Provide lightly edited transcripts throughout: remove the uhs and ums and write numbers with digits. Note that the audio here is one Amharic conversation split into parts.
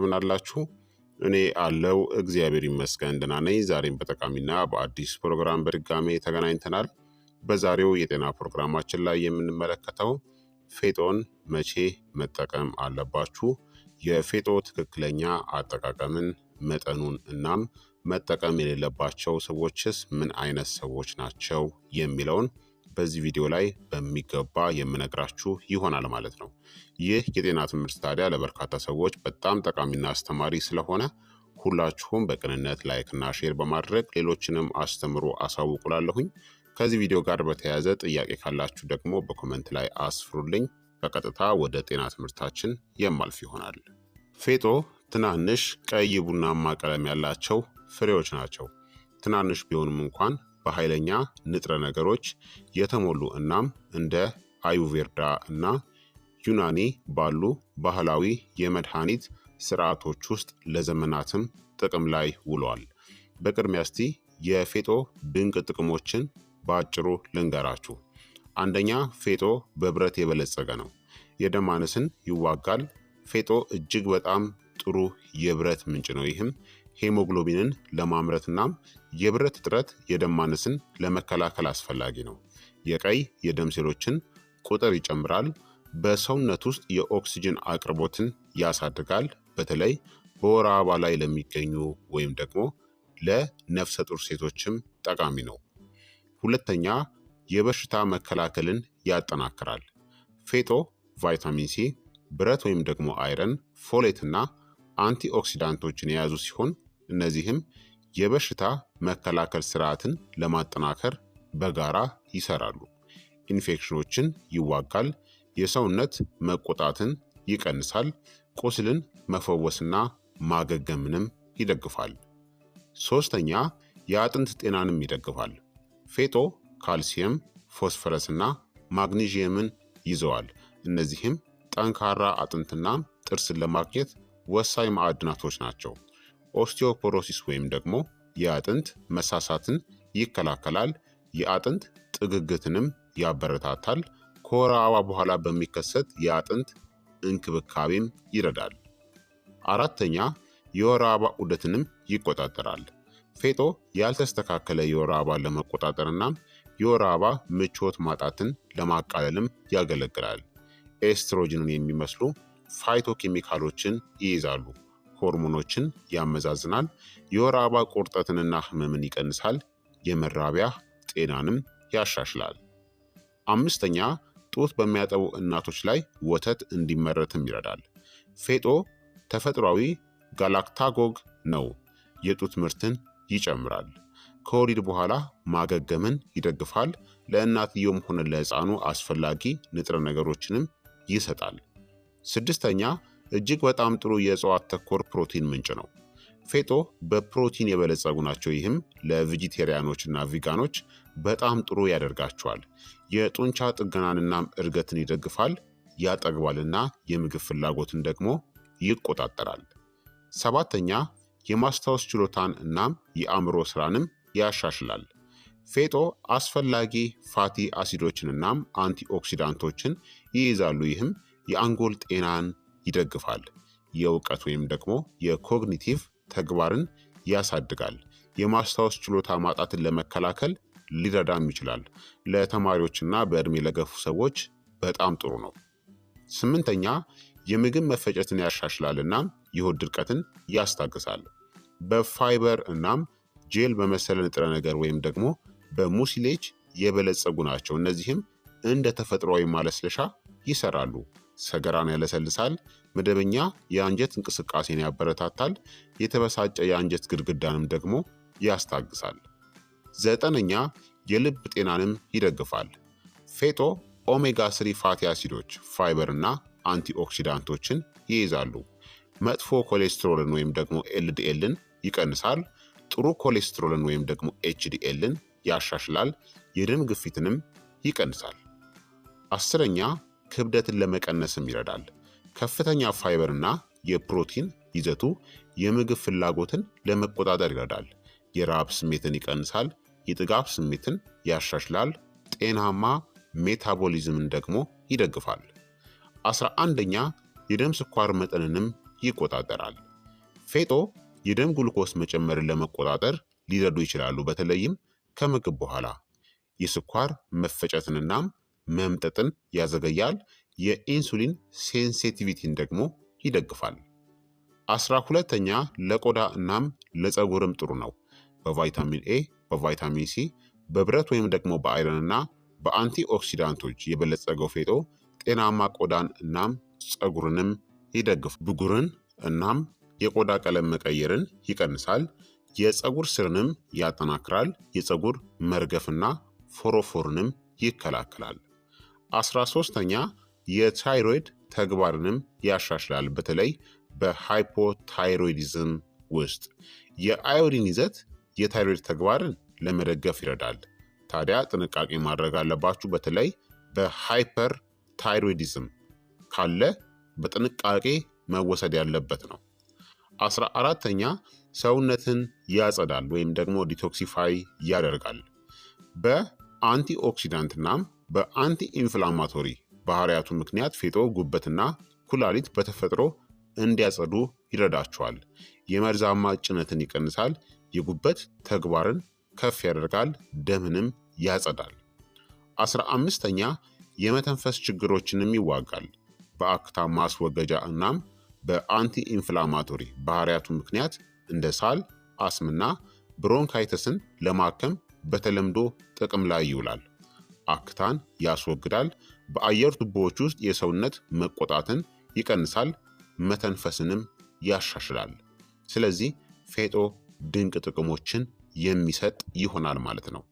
ምን አላችሁ? እኔ አለው እግዚአብሔር ይመስገን ደህና ነኝ። ዛሬም በጠቃሚና በአዲስ ፕሮግራም በድጋሜ ተገናኝተናል። በዛሬው የጤና ፕሮግራማችን ላይ የምንመለከተው ፌጦን መቼ መጠቀም አለባችሁ፣ የፌጦ ትክክለኛ አጠቃቀምን፣ መጠኑን እናም መጠቀም የሌለባቸው ሰዎችስ ምን አይነት ሰዎች ናቸው የሚለውን በዚህ ቪዲዮ ላይ በሚገባ የምነግራችሁ ይሆናል ማለት ነው። ይህ የጤና ትምህርት ታዲያ ለበርካታ ሰዎች በጣም ጠቃሚና አስተማሪ ስለሆነ ሁላችሁም በቅንነት ላይክና ሼር በማድረግ ሌሎችንም አስተምሩ አሳውቁላለሁኝ። ከዚህ ቪዲዮ ጋር በተያያዘ ጥያቄ ካላችሁ ደግሞ በኮመንት ላይ አስፍሩልኝ። በቀጥታ ወደ ጤና ትምህርታችን የማልፍ ይሆናል። ፌጦ ትናንሽ ቀይ ቡናማ ቀለም ያላቸው ፍሬዎች ናቸው። ትናንሽ ቢሆኑም እንኳን በኃይለኛ ንጥረ ነገሮች የተሞሉ እናም እንደ አዩቬርዳ እና ዩናኒ ባሉ ባህላዊ የመድኃኒት ስርዓቶች ውስጥ ለዘመናትም ጥቅም ላይ ውለዋል። በቅድሚያ እስቲ የፌጦ ድንቅ ጥቅሞችን በአጭሩ ልንገራችሁ። አንደኛ፣ ፌጦ በብረት የበለጸገ ነው። የደም ማነስን ይዋጋል። ፌጦ እጅግ በጣም ጥሩ የብረት ምንጭ ነው። ይህም ሄሞግሎቢንን ለማምረትናም የብረት እጥረት የደም ማነስን ለመከላከል አስፈላጊ ነው። የቀይ የደም ሴሎችን ቁጥር ይጨምራል። በሰውነት ውስጥ የኦክሲጅን አቅርቦትን ያሳድጋል። በተለይ በወር አበባ ላይ ለሚገኙ ወይም ደግሞ ለነፍሰ ጡር ሴቶችም ጠቃሚ ነው። ሁለተኛ፣ የበሽታ መከላከልን ያጠናክራል። ፌጦ ቫይታሚን ሲ፣ ብረት ወይም ደግሞ አይረን፣ ፎሌትና አንቲኦክሲዳንቶችን የያዙ ሲሆን እነዚህም የበሽታ መከላከል ስርዓትን ለማጠናከር በጋራ ይሰራሉ። ኢንፌክሽኖችን ይዋጋል። የሰውነት መቆጣትን ይቀንሳል። ቁስልን መፈወስና ማገገምንም ይደግፋል። ሶስተኛ፣ የአጥንት ጤናንም ይደግፋል። ፌጦ ካልሲየም፣ ፎስፈረስና ማግኒዥየምን ይዘዋል። እነዚህም ጠንካራ አጥንትና ጥርስን ለማግኘት ወሳኝ ማዕድናቶች ናቸው። ኦስቲዮፖሮሲስ ወይም ደግሞ የአጥንት መሳሳትን ይከላከላል። የአጥንት ጥግግትንም ያበረታታል። ከወር አበባ በኋላ በሚከሰት የአጥንት እንክብካቤም ይረዳል። አራተኛ፣ የወር አበባ ዑደትንም ይቆጣጠራል። ፌጦ ያልተስተካከለ የወር አበባን ለመቆጣጠርና የወር አበባ ምቾት ማጣትን ለማቃለልም ያገለግላል። ኤስትሮጅንን የሚመስሉ ፋይቶኬሚካሎችን ይይዛሉ። ሆርሞኖችን ያመዛዝናል። የወር አበባ ቁርጠትንና ህመምን ይቀንሳል። የመራቢያ ጤናንም ያሻሽላል። አምስተኛ፣ ጡት በሚያጠቡ እናቶች ላይ ወተት እንዲመረትም ይረዳል። ፌጦ ተፈጥሯዊ ጋላክታጎግ ነው። የጡት ምርትን ይጨምራል። ከወሊድ በኋላ ማገገምን ይደግፋል። ለእናትየውም ሆነ ለህፃኑ አስፈላጊ ንጥረ ነገሮችንም ይሰጣል። ስድስተኛ፣ እጅግ በጣም ጥሩ የእጽዋት ተኮር ፕሮቲን ምንጭ ነው። ፌጦ በፕሮቲን የበለጸጉ ናቸው። ይህም ለቬጂቴሪያኖች እና ቪጋኖች በጣም ጥሩ ያደርጋቸዋል። የጡንቻ ጥገናንና እድገትን ይደግፋል። ያጠግባልና የምግብ ፍላጎትን ደግሞ ይቆጣጠራል። ሰባተኛ፣ የማስታወስ ችሎታን እናም የአእምሮ ስራንም ያሻሽላል። ፌጦ አስፈላጊ ፋቲ አሲዶችን እናም አንቲኦክሲዳንቶችን ይይዛሉ። ይህም የአንጎል ጤናን ይደግፋል። የእውቀት ወይም ደግሞ የኮግኒቲቭ ተግባርን ያሳድጋል። የማስታወስ ችሎታ ማጣትን ለመከላከል ሊረዳም ይችላል። ለተማሪዎችና በእድሜ ለገፉ ሰዎች በጣም ጥሩ ነው። ስምንተኛ፣ የምግብ መፈጨትን ያሻሽላል እናም የሆድ ድርቀትን ያስታግሳል። በፋይበር እናም ጄል በመሰለ ንጥረ ነገር ወይም ደግሞ በሙሲሌጅ የበለጸጉ ናቸው። እነዚህም እንደ ተፈጥሯዊ ማለስለሻ ይሰራሉ። ሰገራን ያለሰልሳል። መደበኛ የአንጀት እንቅስቃሴን ያበረታታል። የተበሳጨ የአንጀት ግድግዳንም ደግሞ ያስታግሳል። ዘጠነኛ፣ የልብ ጤናንም ይደግፋል። ፌጦ ኦሜጋ 3 ፋቲ አሲዶች፣ ፋይበር እና አንቲኦክሲዳንቶችን ይይዛሉ። መጥፎ ኮሌስትሮልን ወይም ደግሞ ኤልዲኤልን ይቀንሳል። ጥሩ ኮሌስትሮልን ወይም ደግሞ ኤችዲኤልን ያሻሽላል። የደም ግፊትንም ይቀንሳል። አስረኛ፣ ክብደትን ለመቀነስም ይረዳል። ከፍተኛ ፋይበር እና የፕሮቲን ይዘቱ የምግብ ፍላጎትን ለመቆጣጠር ይረዳል። የረሃብ ስሜትን ይቀንሳል። የጥጋብ ስሜትን ያሻሽላል። ጤናማ ሜታቦሊዝምን ደግሞ ይደግፋል። 11ኛ፣ የደም ስኳር መጠንንም ይቆጣጠራል። ፌጦ የደም ግሉኮስ መጨመርን ለመቆጣጠር ሊረዱ ይችላሉ። በተለይም ከምግብ በኋላ የስኳር መፈጨትንናም መምጠጥን ያዘገያል። የኢንሱሊን ሴንሲቲቪቲን ደግሞ ይደግፋል። 12ኛ ለቆዳ እናም ለፀጉርም ጥሩ ነው። በቫይታሚን ኤ፣ በቫይታሚን ሲ፣ በብረት ወይም ደግሞ በአይረንና በአንቲ ኦክሲዳንቶች የበለጸገው ፌጦ ጤናማ ቆዳን እናም ፀጉርንም ይደግፋል። ብጉርን እናም የቆዳ ቀለም መቀየርን ይቀንሳል። የፀጉር ስርንም ያጠናክራል። የፀጉር መርገፍና ፎሮፎርንም ይከላከላል። 13ኛ የታይሮይድ ተግባርንም ያሻሽላል። በተለይ በሃይፖታይሮይዲዝም ውስጥ የአዮዲን ይዘት የታይሮይድ ተግባርን ለመደገፍ ይረዳል። ታዲያ ጥንቃቄ ማድረግ አለባችሁ። በተለይ በሃይፐር ታይሮይዲዝም ካለ በጥንቃቄ መወሰድ ያለበት ነው። 14ኛ ሰውነትን ያጸዳል ወይም ደግሞ ዲቶክሲፋይ ያደርጋል። በአንቲኦክሲዳንት እናም በአንቲ ኢንፍላማቶሪ ባህሪያቱ ምክንያት ፌጦ ጉበትና ኩላሊት በተፈጥሮ እንዲያጸዱ ይረዳቸዋል። የመርዛማ ጭነትን ይቀንሳል። የጉበት ተግባርን ከፍ ያደርጋል። ደምንም ያጸዳል። 15ኛ የመተንፈስ ችግሮችንም ይዋጋል። በአክታ ማስወገጃ እናም በአንቲ ኢንፍላማቶሪ ባህሪያቱ ምክንያት እንደ ሳል፣ አስምና ብሮንካይተስን ለማከም በተለምዶ ጥቅም ላይ ይውላል። አክታን ያስወግዳል። በአየር ቱቦዎች ውስጥ የሰውነት መቆጣትን ይቀንሳል። መተንፈስንም ያሻሽላል። ስለዚህ ፌጦ ድንቅ ጥቅሞችን የሚሰጥ ይሆናል ማለት ነው።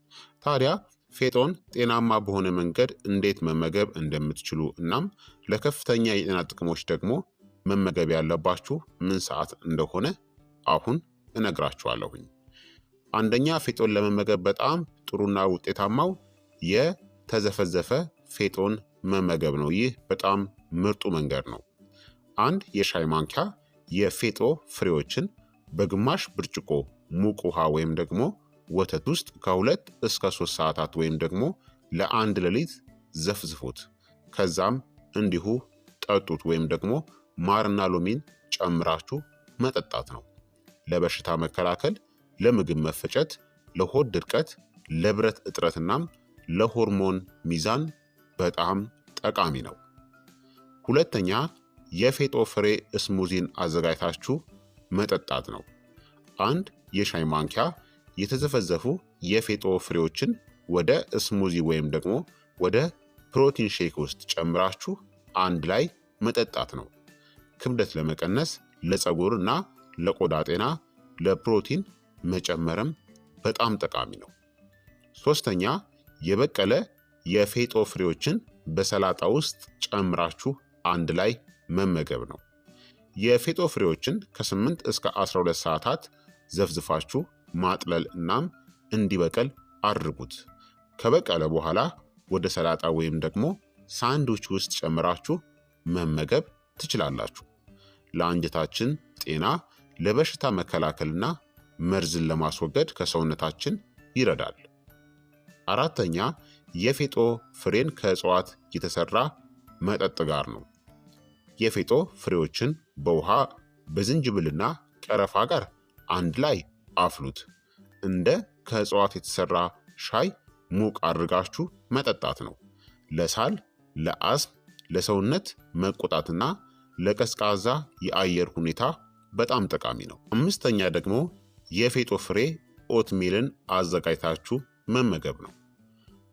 ታዲያ ፌጦን ጤናማ በሆነ መንገድ እንዴት መመገብ እንደምትችሉ እናም ለከፍተኛ የጤና ጥቅሞች ደግሞ መመገብ ያለባችሁ ምን ሰዓት እንደሆነ አሁን እነግራችኋለሁኝ። አንደኛ ፌጦን ለመመገብ በጣም ጥሩና ውጤታማው የተዘፈዘፈ ፌጦን መመገብ ነው። ይህ በጣም ምርጡ መንገድ ነው። አንድ የሻይ ማንኪያ የፌጦ ፍሬዎችን በግማሽ ብርጭቆ ሙቅ ውሃ ወይም ደግሞ ወተት ውስጥ ከ2 እስከ 3 ሰዓታት ወይም ደግሞ ለአንድ ሌሊት ዘፍዝፉት። ከዛም እንዲሁ ጠጡት ወይም ደግሞ ማርና ሎሚን ጨምራችሁ መጠጣት ነው። ለበሽታ መከላከል፣ ለምግብ መፈጨት፣ ለሆድ ድርቀት፣ ለብረት እጥረትናም ለሆርሞን ሚዛን በጣም ጠቃሚ ነው። ሁለተኛ የፌጦ ፍሬ ስሙዚን አዘጋጅታችሁ መጠጣት ነው። አንድ የሻይ ማንኪያ የተዘፈዘፉ የፌጦ ፍሬዎችን ወደ ስሙዚ ወይም ደግሞ ወደ ፕሮቲን ሼክ ውስጥ ጨምራችሁ አንድ ላይ መጠጣት ነው። ክብደት ለመቀነስ፣ ለፀጉር እና ለቆዳ ጤና፣ ለፕሮቲን መጨመርም በጣም ጠቃሚ ነው። ሶስተኛ የበቀለ የፌጦ ፍሬዎችን በሰላጣ ውስጥ ጨምራችሁ አንድ ላይ መመገብ ነው። የፌጦ ፍሬዎችን ከ8 እስከ 12 ሰዓታት ዘፍዝፋችሁ ማጥለል እናም እንዲበቀል አድርጉት። ከበቀለ በኋላ ወደ ሰላጣ ወይም ደግሞ ሳንድዊች ውስጥ ጨምራችሁ መመገብ ትችላላችሁ። ለአንጀታችን ጤና፣ ለበሽታ መከላከልና መርዝን ለማስወገድ ከሰውነታችን ይረዳል። አራተኛ የፌጦ ፍሬን ከእጽዋት የተሰራ መጠጥ ጋር ነው። የፌጦ ፍሬዎችን በውሃ በዝንጅብልና ቀረፋ ጋር አንድ ላይ አፍሉት። እንደ ከእጽዋት የተሰራ ሻይ ሙቅ አድርጋችሁ መጠጣት ነው። ለሳል፣ ለአስም፣ ለሰውነት መቆጣትና ለቀዝቃዛ የአየር ሁኔታ በጣም ጠቃሚ ነው። አምስተኛ ደግሞ የፌጦ ፍሬ ኦትሜልን አዘጋጅታችሁ መመገብ ነው።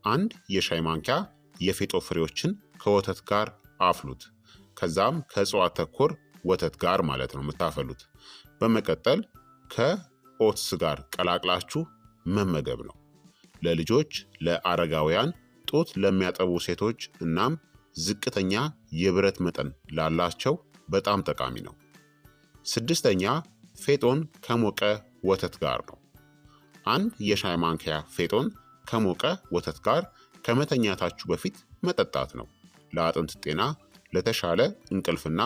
አንድ የሻይ ማንኪያ የፌጦ ፍሬዎችን ከወተት ጋር አፍሉት። ከዛም ከእጽዋት ተኮር ወተት ጋር ማለት ነው የምታፈሉት። በመቀጠል ከኦትስ ጋር ቀላቅላችሁ መመገብ ነው። ለልጆች፣ ለአረጋውያን፣ ጡት ለሚያጠቡ ሴቶች እናም ዝቅተኛ የብረት መጠን ላላቸው በጣም ጠቃሚ ነው። ስድስተኛ ፌጦን ከሞቀ ወተት ጋር ነው። አንድ የሻይ ማንኪያ ፌጦን ከሞቀ ወተት ጋር ከመተኛታችሁ በፊት መጠጣት ነው። ለአጥንት ጤና፣ ለተሻለ እንቅልፍና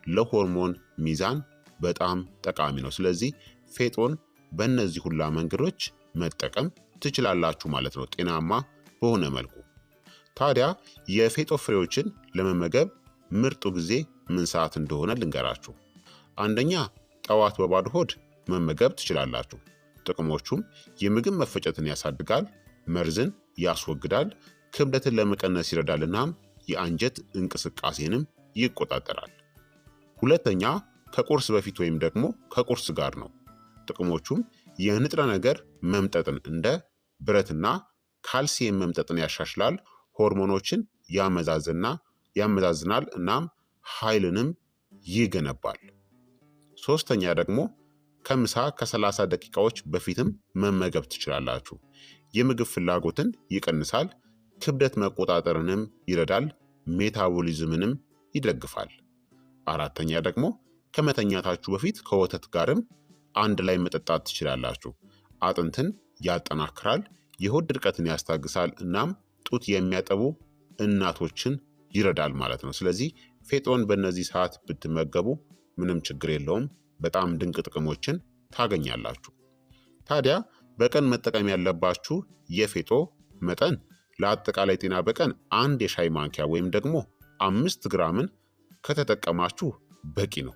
ለሆርሞን ሚዛን በጣም ጠቃሚ ነው። ስለዚህ ፌጦን በእነዚህ ሁላ መንገዶች መጠቀም ትችላላችሁ ማለት ነው፣ ጤናማ በሆነ መልኩ። ታዲያ የፌጦ ፍሬዎችን ለመመገብ ምርጡ ጊዜ ምን ሰዓት እንደሆነ ልንገራችሁ። አንደኛ ጠዋት በባዶ ሆድ መመገብ ትችላላችሁ። ጥቅሞቹም የምግብ መፈጨትን ያሳድጋል፣ መርዝን ያስወግዳል፣ ክብደትን ለመቀነስ ይረዳል፣ እናም የአንጀት እንቅስቃሴንም ይቆጣጠራል። ሁለተኛ ከቁርስ በፊት ወይም ደግሞ ከቁርስ ጋር ነው። ጥቅሞቹም የንጥረ ነገር መምጠጥን እንደ ብረትና ካልሲየም መምጠጥን ያሻሽላል፣ ሆርሞኖችን ያመዛዝናል፣ እናም ኃይልንም ይገነባል። ሶስተኛ ደግሞ ከምሳ ከ30 ደቂቃዎች በፊትም መመገብ ትችላላችሁ። የምግብ ፍላጎትን ይቀንሳል፣ ክብደት መቆጣጠርንም ይረዳል፣ ሜታቦሊዝምንም ይደግፋል። አራተኛ ደግሞ ከመተኛታችሁ በፊት ከወተት ጋርም አንድ ላይ መጠጣት ትችላላችሁ። አጥንትን ያጠናክራል፣ የሆድ ድርቀትን ያስታግሳል፣ እናም ጡት የሚያጠቡ እናቶችን ይረዳል ማለት ነው። ስለዚህ ፌጦን በእነዚህ ሰዓት ብትመገቡ ምንም ችግር የለውም። በጣም ድንቅ ጥቅሞችን ታገኛላችሁ። ታዲያ በቀን መጠቀም ያለባችሁ የፌጦ መጠን ለአጠቃላይ ጤና በቀን 1 የሻይ ማንኪያ ወይም ደግሞ 5 ግራምን ከተጠቀማችሁ በቂ ነው።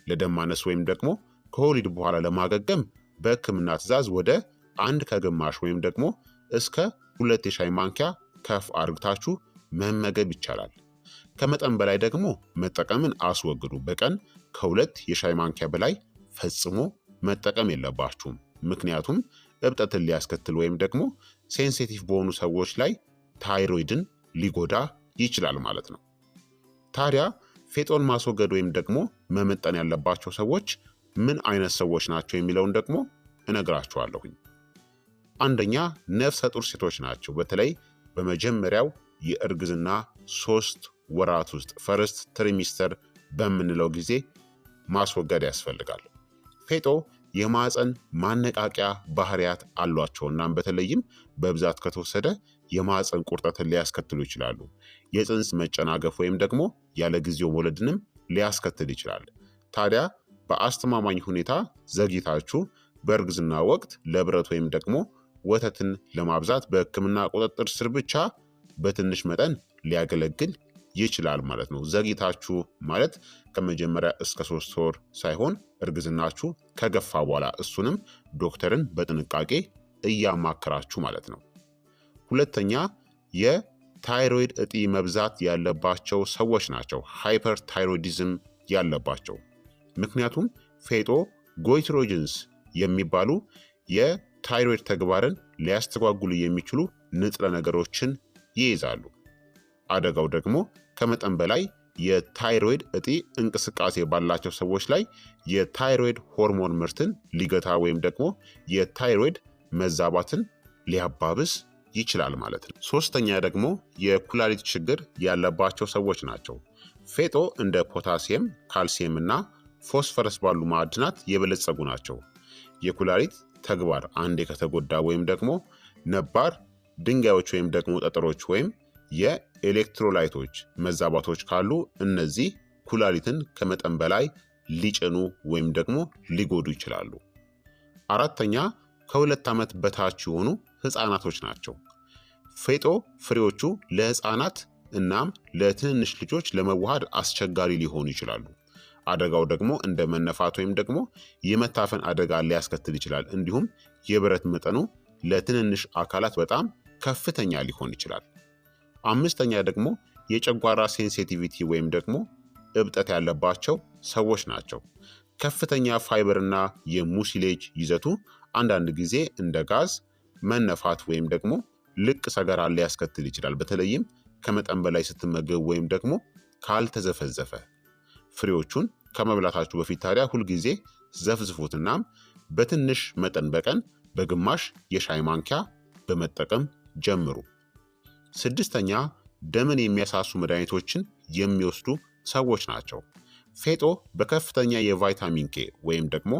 ለደም ማነስ ወይም ደግሞ ከወሊድ በኋላ ለማገገም በሕክምና ትዕዛዝ ወደ 1 ከግማሽ ወይም ደግሞ እስከ 2 የሻይ ማንኪያ ከፍ አድርግታችሁ መመገብ ይቻላል። ከመጠን በላይ ደግሞ መጠቀምን አስወግዱ። በቀን ከ2 የሻይ ማንኪያ በላይ ፈጽሞ መጠቀም የለባችሁም። ምክንያቱም እብጠትን ሊያስከትል ወይም ደግሞ ሴንሲቲቭ በሆኑ ሰዎች ላይ ታይሮይድን ሊጎዳ ይችላል ማለት ነው። ታዲያ ፌጦን ማስወገድ ወይም ደግሞ መመጠን ያለባቸው ሰዎች ምን አይነት ሰዎች ናቸው የሚለውን ደግሞ እነግራችኋለሁኝ። አንደኛ ነፍሰ ጡር ሴቶች ናቸው። በተለይ በመጀመሪያው የእርግዝና 3 ወራት ውስጥ ፈርስት ትሪሚስተር በምንለው ጊዜ ማስወገድ ያስፈልጋል። ፌጦ የማህፀን ማነቃቂያ ባህሪያት አሏቸው። እናም በተለይም በብዛት ከተወሰደ የማህፀን ቁርጠትን ሊያስከትሉ ይችላሉ። የፅንስ መጨናገፍ ወይም ደግሞ ያለ ጊዜው መውለድንም ሊያስከትል ይችላል። ታዲያ በአስተማማኝ ሁኔታ ዘግይታችሁ በእርግዝና ወቅት ለብረት ወይም ደግሞ ወተትን ለማብዛት በሕክምና ቁጥጥር ስር ብቻ በትንሽ መጠን ሊያገለግል ይችላል ማለት ነው። ዘግይታችሁ ማለት ከመጀመሪያ እስከ 3 ወር ሳይሆን እርግዝናችሁ ከገፋ በኋላ፣ እሱንም ዶክተርን በጥንቃቄ እያማከራችሁ ማለት ነው። ሁለተኛ የታይሮይድ እጢ መብዛት ያለባቸው ሰዎች ናቸው። ሃይፐር ታይሮይዲዝም ያለባቸው። ምክንያቱም ፌጦ ጎይትሮጅንስ የሚባሉ የታይሮይድ ተግባርን ሊያስተጓጉሉ የሚችሉ ንጥረ ነገሮችን ይይዛሉ። አደጋው ደግሞ ከመጠን በላይ የታይሮይድ እጢ እንቅስቃሴ ባላቸው ሰዎች ላይ የታይሮይድ ሆርሞን ምርትን ሊገታ ወይም ደግሞ የታይሮይድ መዛባትን ሊያባብስ ይችላል ማለት ነው። ሶስተኛ ደግሞ የኩላሊት ችግር ያለባቸው ሰዎች ናቸው። ፌጦ እንደ ፖታሲየም፣ ካልሲየም እና ፎስፈረስ ባሉ ማዕድናት የበለጸጉ ናቸው። የኩላሊት ተግባር አንዴ ከተጎዳ ወይም ደግሞ ነባር ድንጋዮች ወይም ደግሞ ጠጠሮች ወይም የኤሌክትሮላይቶች መዛባቶች ካሉ እነዚህ ኩላሊትን ከመጠን በላይ ሊጭኑ ወይም ደግሞ ሊጎዱ ይችላሉ። አራተኛ ከ2 ዓመት በታች የሆኑ ህፃናቶች ናቸው። ፌጦ ፍሬዎቹ ለህፃናት እናም ለትንንሽ ልጆች ለመዋሃድ አስቸጋሪ ሊሆኑ ይችላሉ። አደጋው ደግሞ እንደ መነፋት ወይም ደግሞ የመታፈን አደጋ ሊያስከትል ይችላል። እንዲሁም የብረት መጠኑ ለትንንሽ አካላት በጣም ከፍተኛ ሊሆን ይችላል። አምስተኛ ደግሞ የጨጓራ ሴንሲቲቪቲ ወይም ደግሞ እብጠት ያለባቸው ሰዎች ናቸው። ከፍተኛ ፋይበርና የሙሲሌጅ ይዘቱ አንዳንድ ጊዜ እንደ ጋዝ፣ መነፋት ወይም ደግሞ ልቅ ሰገራ ሊያስከትል ይችላል። በተለይም ከመጠን በላይ ስትመገቡ ወይም ደግሞ ካልተዘፈዘፈ። ፍሬዎቹን ከመብላታችሁ በፊት ታዲያ ሁልጊዜ ዘፍዝፉትናም በትንሽ መጠን በቀን በግማሽ የሻይ ማንኪያ በመጠቀም ጀምሩ። ስድስተኛ ደምን የሚያሳሱ መድኃኒቶችን የሚወስዱ ሰዎች ናቸው። ፌጦ በከፍተኛ የቫይታሚን ኬ ወይም ደግሞ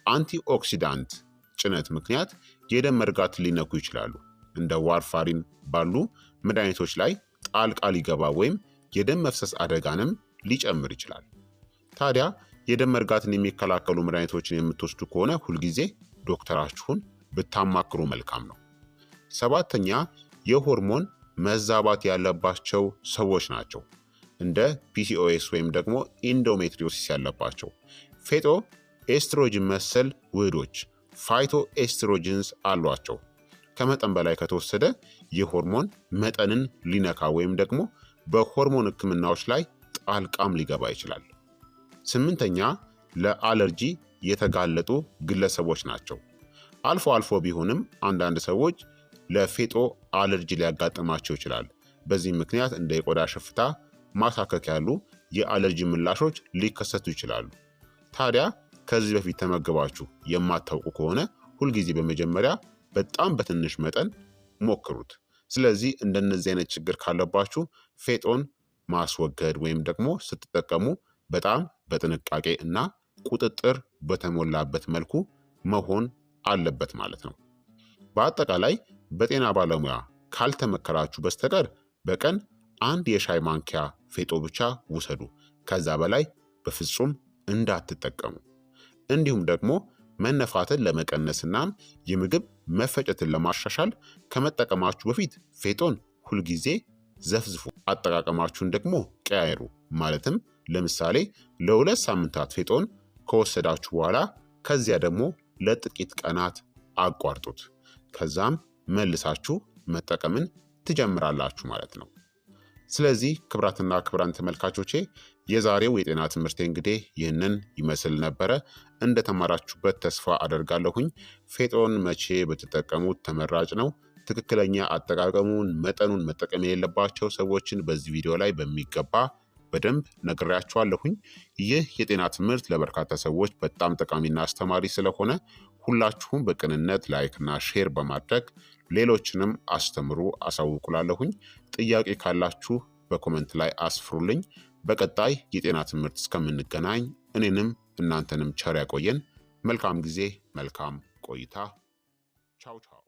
አንቲኦክሲዳንት ጭነት ምክንያት የደም መርጋት ሊነኩ ይችላሉ። እንደ ዋርፋሪን ባሉ መድኃኒቶች ላይ ጣልቃ ሊገባ ወይም የደም መፍሰስ አደጋንም ሊጨምር ይችላል። ታዲያ የደም መርጋትን የሚከላከሉ መድኃኒቶችን የምትወስዱ ከሆነ ሁልጊዜ ዶክተራችሁን ብታማክሩ መልካም ነው። ሰባተኛ የሆርሞን መዛባት ያለባቸው ሰዎች ናቸው። እንደ ፒሲኦኤስ ወይም ደግሞ ኢንዶሜትሪዮሲስ ያለባቸው። ፌጦ ኤስትሮጅን መሰል ውህዶች ፋይቶ ኤስትሮጅንስ አሏቸው። ከመጠን በላይ ከተወሰደ የሆርሞን መጠንን ሊነካ ወይም ደግሞ በሆርሞን ህክምናዎች ላይ ጣልቃም ሊገባ ይችላል። ስምንተኛ ለአለርጂ የተጋለጡ ግለሰቦች ናቸው። አልፎ አልፎ ቢሆንም አንዳንድ ሰዎች ለፌጦ አለርጂ ሊያጋጥማቸው ይችላል። በዚህ ምክንያት እንደ የቆዳ ሽፍታ፣ ማሳከክ ያሉ የአለርጂ ምላሾች ሊከሰቱ ይችላሉ። ታዲያ ከዚህ በፊት ተመግባችሁ የማታውቁ ከሆነ ሁልጊዜ በመጀመሪያ በጣም በትንሽ መጠን ሞክሩት። ስለዚህ እንደነዚህ አይነት ችግር ካለባችሁ ፌጦን ማስወገድ ወይም ደግሞ ስትጠቀሙ በጣም በጥንቃቄ እና ቁጥጥር በተሞላበት መልኩ መሆን አለበት ማለት ነው። በአጠቃላይ በጤና ባለሙያ ካልተመከራችሁ በስተቀር በቀን አንድ የሻይ ማንኪያ ፌጦ ብቻ ውሰዱ። ከዛ በላይ በፍጹም እንዳትጠቀሙ። እንዲሁም ደግሞ መነፋትን ለመቀነስና የምግብ መፈጨትን ለማሻሻል ከመጠቀማችሁ በፊት ፌጦን ሁልጊዜ ዘፍዝፉ። አጠቃቀማችሁን ደግሞ ቀያየሩ። ማለትም ለምሳሌ ለ2 ሳምንታት ፌጦን ከወሰዳችሁ በኋላ ከዚያ ደግሞ ለጥቂት ቀናት አቋርጡት። ከዛም መልሳችሁ መጠቀምን ትጀምራላችሁ ማለት ነው። ስለዚህ ክቡራትና ክቡራን ተመልካቾቼ የዛሬው የጤና ትምህርቴ እንግዲህ ይህንን ይመስል ነበረ። እንደተማራችሁበት ተስፋ አደርጋለሁኝ። ፌጦን መቼ ብትጠቀሙት ተመራጭ ነው? ትክክለኛ አጠቃቀሙን መጠኑን መጠቀም የሌለባቸው ሰዎችን በዚህ ቪዲዮ ላይ በሚገባ በደንብ ነግሬያችኋለሁኝ። ይህ የጤና ትምህርት ለበርካታ ሰዎች በጣም ጠቃሚና አስተማሪ ስለሆነ ሁላችሁም በቅንነት ላይክና ሼር በማድረግ ሌሎችንም አስተምሩ አሳውቁላለሁኝ። ጥያቄ ካላችሁ በኮመንት ላይ አስፍሩልኝ። በቀጣይ የጤና ትምህርት እስከምንገናኝ እኔንም እናንተንም ቸር ያቆየን። መልካም ጊዜ፣ መልካም ቆይታ። ቻው ቻው።